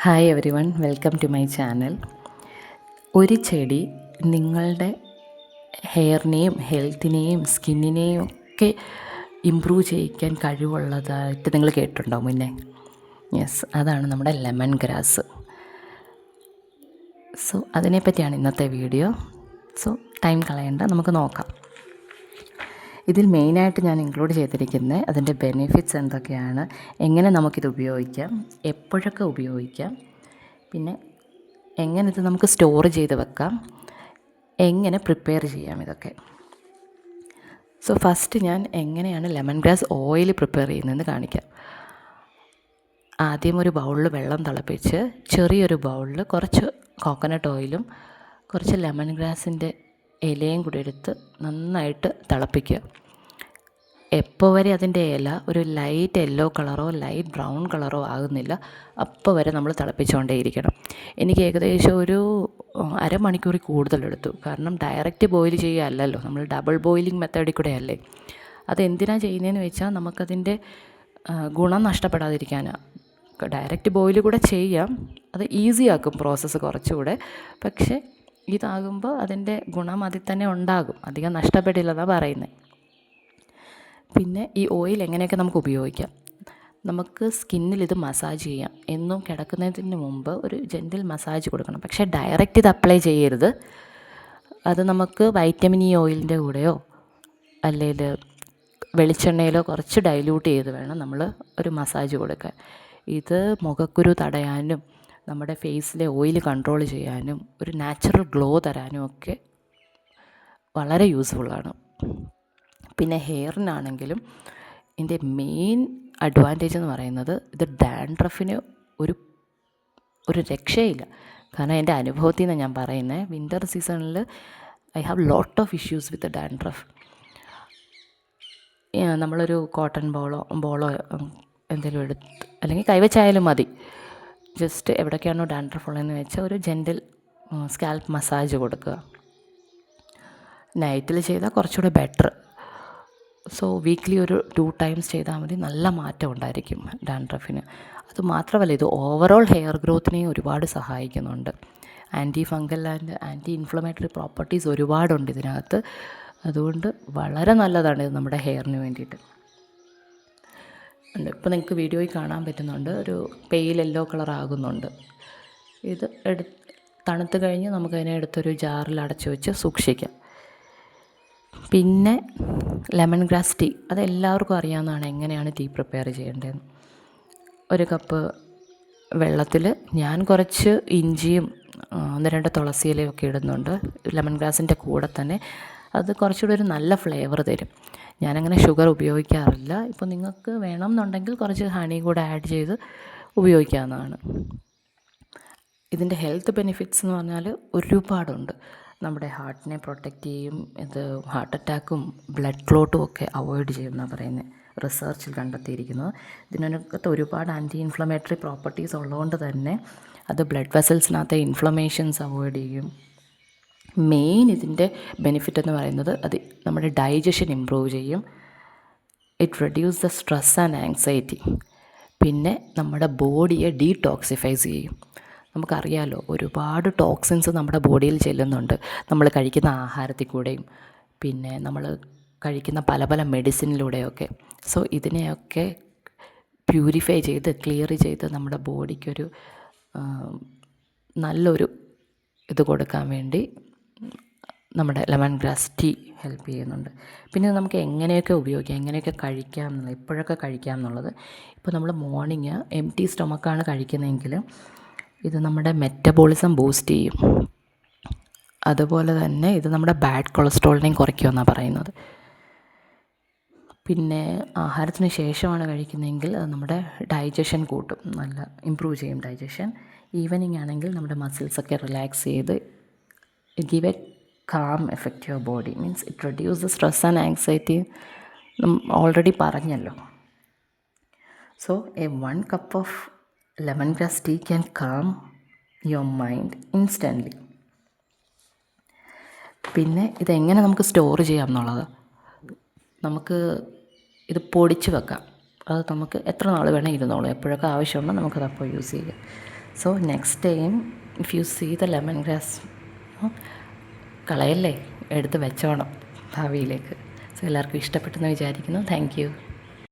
Hi everyone, welcome to my channel. ഒരു ചെടി നിങ്ങളുടെ ഹെയറിനെയും ഹെൽത്തിനെയും സ്കിന്നിനെയും ഒക്കെ ഇമ്പ്രൂവ് ചെയ്യിക്കാൻ കഴിവുള്ളതായിട്ട് നിങ്ങൾ കേട്ടിട്ടുണ്ടോ മുന്നേ? യെസ്, അതാണ് നമ്മുടെ ലെമൺ ഗ്രാസ്. സോ അതിനെപ്പറ്റിയാണ് ഇന്നത്തെ വീഡിയോ. സോ ടൈം കളയണ്ട, നമുക്ക് നോക്കാം. ഇതിൽ മെയിനായിട്ട് ഞാൻ ഇൻക്ലൂഡ് ചെയ്തിരിക്കുന്നത് അതിൻ്റെ ബെനിഫിറ്റ്സ് എന്തൊക്കെയാണ്, എങ്ങനെ നമുക്കിത് ഉപയോഗിക്കാം, എപ്പോഴൊക്കെ ഉപയോഗിക്കാം, പിന്നെ എങ്ങനെ ഇത് നമുക്ക് സ്റ്റോർ ചെയ്ത് വെക്കാം, എങ്ങനെ പ്രിപ്പയർ ചെയ്യാം, ഇതൊക്കെ. സോ ഫസ്റ്റ് ഞാൻ എങ്ങനെയാണ് ലെമൺ ഗ്രാസ് ഓയിൽ പ്രിപ്പയർ ചെയ്യുന്നതെന്ന് കാണിക്കാം. ആദ്യം ഒരു ബൗളിൽ വെള്ളം തിളപ്പിച്ച് ചെറിയൊരു ബൗളിൽ കുറച്ച് കോക്കനട്ട് ഓയിലും കുറച്ച് ലെമൺ ഗ്രാസിൻ്റെ ഇലയും കൂടി എടുത്ത് നന്നായിട്ട് തിളപ്പിക്കുക. എപ്പോൾ വരെ അതിൻ്റെ ഇല ഒരു ലൈറ്റ് യെല്ലോ കളറോ ലൈറ്റ് ബ്രൗൺ കളറോ ആകുന്നില്ല, അപ്പോൾ വരെ നമ്മൾ തിളപ്പിച്ചുകൊണ്ടേയിരിക്കണം. എനിക്ക് ഏകദേശം ഒരു അരമണിക്കൂറിൽ കൂടുതലെടുത്തു. കാരണം ഡയറക്റ്റ് ബോയിൽ ചെയ്യുകയല്ലല്ലോ, നമ്മൾ ഡബിൾ ബോയിലിംഗ് മെത്തേഡിൽ കൂടെ അല്ലേ. അതെന്തിനാണ് ചെയ്യുന്നതെന്ന് വെച്ചാൽ നമുക്കതിൻ്റെ ഗുണം നഷ്ടപ്പെടാതിരിക്കാനാണ്. ഡയറക്റ്റ് ബോയിൽ കൂടെ ചെയ്യാം, അത് ഈസിയാക്കും പ്രോസസ്സ് കുറച്ചുകൂടെ. പക്ഷേ ഇതാകുമ്പോൾ അതിൻ്റെ ഗുണം അതിൽ തന്നെ ഉണ്ടാകും, അധികം നഷ്ടപ്പെടില്ലെന്നാണ് പറയുന്നത്. പിന്നെ ഈ ഓയിൽ എങ്ങനെയൊക്കെ നമുക്ക് ഉപയോഗിക്കാം. നമുക്ക് സ്കിന്നിൽ ഇത് മസാജ് ചെയ്യാം. എന്നും കിടക്കുന്നതിന് മുമ്പ് ഒരു ജെൻറ്റിൽ മസാജ് കൊടുക്കണം. പക്ഷേ ഡയറക്റ്റ് ഇത് അപ്ലൈ ചെയ്യരുത്. അത് നമുക്ക് വൈറ്റമിൻ ഇ ഓയിലിൻ്റെ കൂടെയോ അല്ലെങ്കിൽ വെളിച്ചെണ്ണയിലോ കുറച്ച് ഡൈല്യൂട്ട് ചെയ്ത് വേണം നമ്മൾ ഒരു മസാജ് കൊടുക്കാൻ. ഇത് മുഖക്കുരു തടയാനും നമ്മുടെ ഫേസിലെ ഓയിൽ കൺട്രോൾ ചെയ്യാനും ഒരു നാച്ചുറൽ ഗ്ലോ തരാനും ഒക്കെ വളരെ യൂസ്ഫുള്ളാണ്. പിന്നെ ഹെയറിനാണെങ്കിലും ഇതിൻ്റെ മെയിൻ അഡ്വാൻറ്റേജ് എന്ന് പറയുന്നത് ഇത് ഡാൻഡ്രഫിന് ഒരു രക്ഷയില്ല. കാരണം എൻ്റെ അനുഭവത്തിൽ നിന്ന് ഞാൻ പറയുന്നത്, വിൻ്റർ സീസണിൽ I have lot of issues with dandruff. നമ്മളൊരു കോട്ടൺ ബോളോ എന്തെങ്കിലും എടുത്ത് അല്ലെങ്കിൽ കൈവച്ചായാലും മതി, ജസ്റ്റ് എവിടേക്കാണോ ഡാൻഡ്രഫ് ഉള്ളതെന്ന് വെച്ചാൽ ഒരു ജെൻറ്റിൽ സ്കാൽപ്പ് മസാജ് കൊടുക്കുക. നൈറ്റിൽ ചെയ്താൽ കുറച്ചുകൂടെ ബെറ്റർ. സോ വീക്ക്ലി ഒരു 2 ടൈംസ് ചെയ്താൽ മതി, നല്ല മാറ്റം ഉണ്ടായിരിക്കും ഡാൻഡ്രഫിന്. അതുമാത്രമല്ല, ഇത് ഓവറോൾ ഹെയർ ഗ്രോത്തിനെയും ഒരുപാട് സഹായിക്കുന്നുണ്ട്. Anti fungal and anti inflammatory properties ഒരുപാടുണ്ട് ഇതിനകത്ത്. അതുകൊണ്ട് വളരെ നല്ലതാണ് ഇത് നമ്മുടെ ഹെയറിന് വേണ്ടിയിട്ട്. ഇപ്പോൾ നിങ്ങൾക്ക് വീഡിയോയിൽ കാണാൻ പറ്റുന്നുണ്ട്, ഒരു പെയിൽ യെല്ലോ കളർ ആകുന്നുണ്ട്. ഇത് തണുത്ത് കഴിഞ്ഞ് നമുക്കതിനെ എടുത്തൊരു ജാറിൽ അടച്ചു വെച്ച് സൂക്ഷിക്കാം. പിന്നെ ലെമൺ ഗ്രാസ് ടീ, അതെല്ലാവർക്കും അറിയാവുന്നതാണ് എങ്ങനെയാണ് ടീ പ്രിപ്പയർ ചെയ്യേണ്ടതെന്ന്. ഒരു കപ്പ് വെള്ളത്തിൽ ഞാൻ കുറച്ച് ഇഞ്ചിയും 1-2 തുളസി ഇലയൊക്കെ ഇടുന്നുണ്ട് ലെമൺ ഗ്രാസിൻ്റെ കൂടെ തന്നെ. അത് കുറച്ചുകൂടി ഒരു നല്ല ഫ്ലേവർ തരും. ഞാനങ്ങനെ ഷുഗർ ഉപയോഗിക്കാറില്ല. ഇപ്പോൾ നിങ്ങൾക്ക് വേണമെന്നുണ്ടെങ്കിൽ കുറച്ച് ഹണി കൂടെ ആഡ് ചെയ്ത് ഉപയോഗിക്കാവുന്നതാണ്. ഇതിൻ്റെ ഹെൽത്ത് ബെനിഫിറ്റ്സ് എന്ന് പറഞ്ഞാൽ ഒരുപാടുണ്ട്. നമ്മുടെ ഹാർട്ടിനെ പ്രൊട്ടക്റ്റ് ചെയ്യും. ഇത് ഹാർട്ട് അറ്റാക്കും ബ്ലഡ് ക്ലോട്ടും ഒക്കെ അവോയ്ഡ് ചെയ്യുമെന്നാണ് പറയുന്നത്, റിസർച്ചിൽ കണ്ടെത്തിയിരിക്കുന്നത്. ഇതിനകത്ത് ഒരുപാട് ആൻറ്റി ഇൻഫ്ലമേറ്ററി പ്രോപ്പർട്ടീസ് ഉള്ളതുകൊണ്ട് തന്നെ അത് ബ്ലഡ് വെസൽസിനകത്തെ ഇൻഫ്ലമേഷൻസ് അവോയ്ഡ് ചെയ്യും. മെയിൻ ഇതിൻ്റെ ബെനിഫിറ്റ് എന്ന് പറയുന്നത് അത് നമ്മുടെ ഡൈജഷൻ ഇമ്പ്രൂവ് ചെയ്യും. It reduce the stress and anxiety. പിന്നെ നമ്മുടെ ബോഡിയെ ഡീടോക്സിഫൈസ് ചെയ്യും. നമുക്കറിയാമല്ലോ, ഒരുപാട് ടോക്സിൻസ് നമ്മുടെ ബോഡിയിൽ ചെല്ലുന്നുണ്ട് നമ്മൾ കഴിക്കുന്ന ആഹാരത്തിൽ കൂടെയും പിന്നെ നമ്മൾ കഴിക്കുന്ന പല പല മെഡിസിനിലൂടെയൊക്കെ. സോ ഇതിനെയൊക്കെ പ്യൂരിഫൈ ചെയ്ത് ക്ലിയർ ചെയ്ത് നമ്മുടെ ബോഡിക്കൊരു നല്ലൊരു ഇത് കൊടുക്കാൻ വേണ്ടി നമ്മുടെ ലെമൺ ഗ്രാസ് ടീ ഹെൽപ്പ് ചെയ്യുന്നുണ്ട്. പിന്നെ നമുക്ക് എങ്ങനെയൊക്കെ ഉപയോഗിക്കാം, എങ്ങനെയൊക്കെ കഴിക്കാം എന്നുള്ളത്, എപ്പോഴൊക്കെ കഴിക്കാം എന്നുള്ളത്. ഇപ്പോൾ നമ്മൾ മോർണിംഗ് എംപ്റ്റി സ്റ്റൊമക്കാണ് കഴിക്കുന്നതെങ്കിൽ ഇത് നമ്മുടെ മെറ്റബോളിസം ബൂസ്റ്റ് ചെയ്യും. അതുപോലെ തന്നെ ഇത് നമ്മുടെ ബാഡ് കൊളസ്ട്രോളിനെയും കുറയ്ക്കുമെന്നാണ് പറയുന്നത്. പിന്നെ ആഹാരത്തിന് ശേഷമാണ് കഴിക്കുന്നതെങ്കിൽ അത് നമ്മുടെ ഡൈജഷൻ കൂട്ടും, നല്ല ഇമ്പ്രൂവ് ചെയ്യും ഡൈജഷൻ. ഈവനിങ് ആണെങ്കിൽ നമ്മുടെ മസിൽസൊക്കെ റിലാക്സ് ചെയ്ത് give a calm effect your body. Means it reduce the stress and anxiety, already പറഞ്ഞല്ലോ. So a 1 cup of lemon grass tea can calm your mind instantly. പിന്നെ ഇതെങ്ങനെ നമുക്ക് സ്റ്റോർ ചെയ്യാം എന്നുള്ളത്, നമുക്ക് ഇത് പൊടിച്ച് വെക്കാം. അത് നമുക്ക് എത്ര നാൾ വേണേൽ ഇരുന്നോളൂ. എപ്പോഴൊക്കെ ആവശ്യമുണ്ടോ നമുക്കതപ്പോൾ യൂസ് ചെയ്യാം. So next time if you see the lemon grass കളയല്ലേ, എടുത്ത് വെച്ചോണം ഭാവിയിലേക്ക്. സോ എല്ലാവർക്കും ഇഷ്ടപ്പെട്ടെന്ന് വിചാരിക്കുന്നു. Thank U.